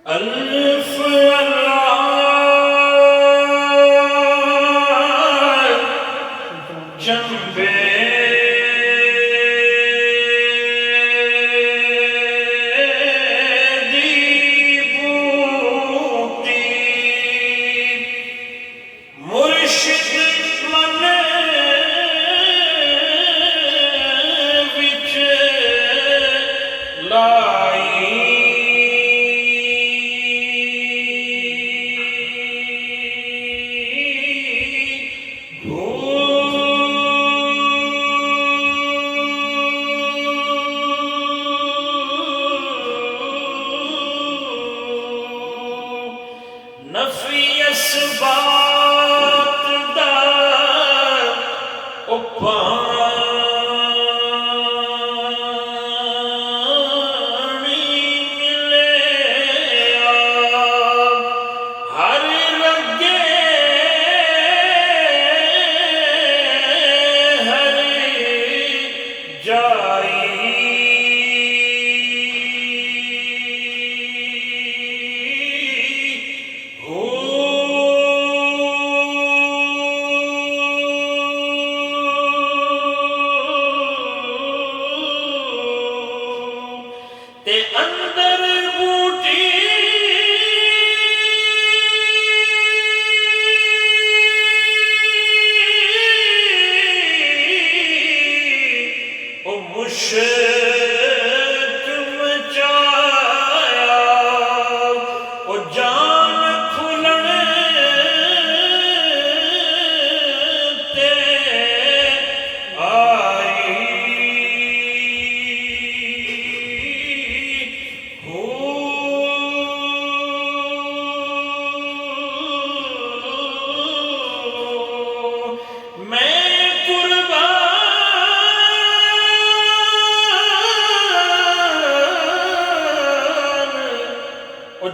الف اللہ چمبے نفی اسبات دا پانی ملے ہر رگے ہر جائی تے اندر بوٹی او مشک مچایا او جان کھلن تے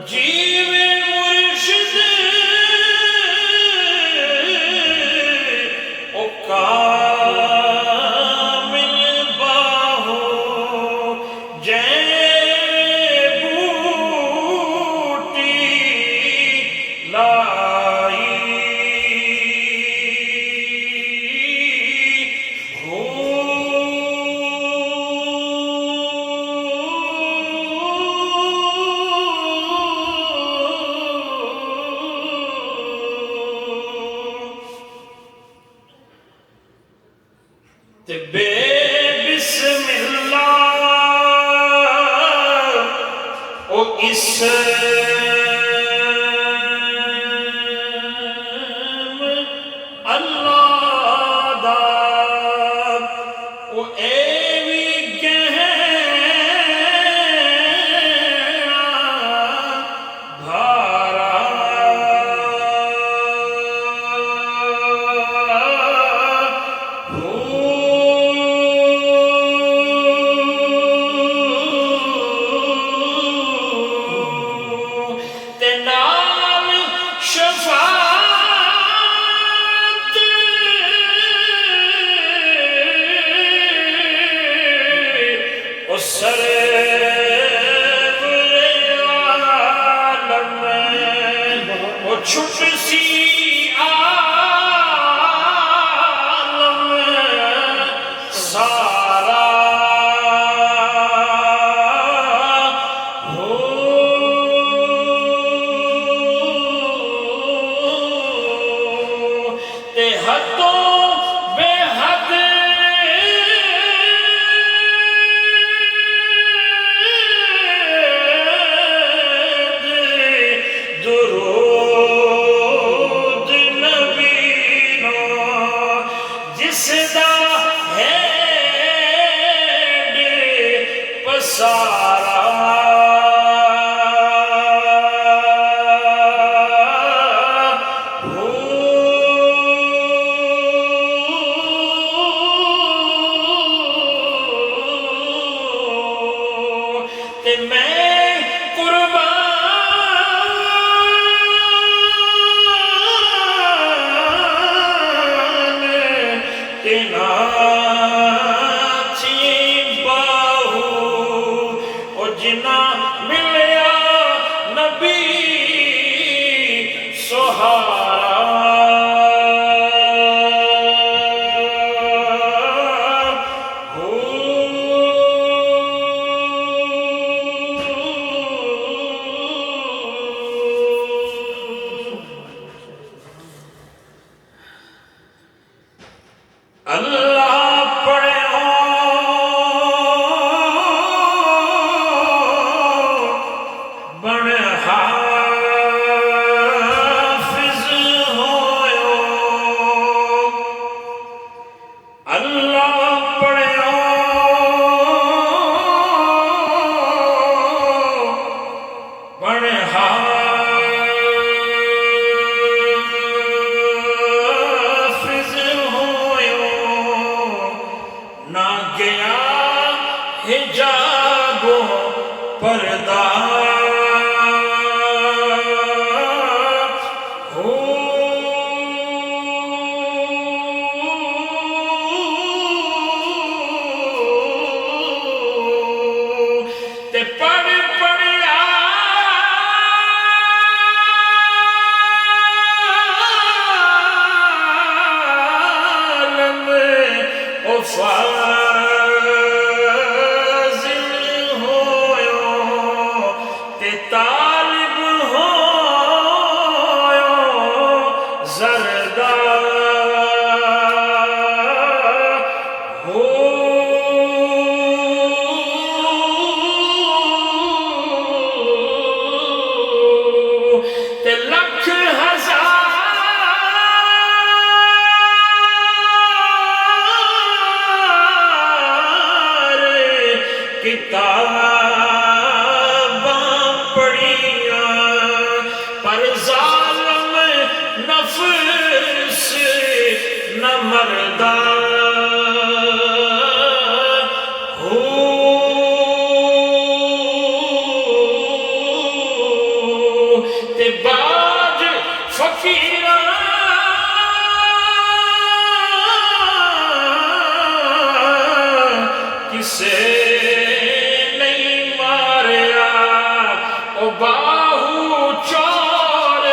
جیو مرشد او کامل باہو جے بوٹی لائی بے بسم اللہ او اسم اللہ دا او ایوی گہرا بھارا بن حافظ ہویو اللہ پڑھیو بن حافظ ہویو نہ گیا حجابو پردہ تے پڑھ پڑھیا عالم او فاضل ہویو تے طالب ہویو زردہ تے لکھ ہزار کتاباں پڑھیاں پر ظالم نفس نہ مردہ تے باج فقیراں کسے نہیں ماریا او باہو چور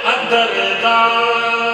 اندر دا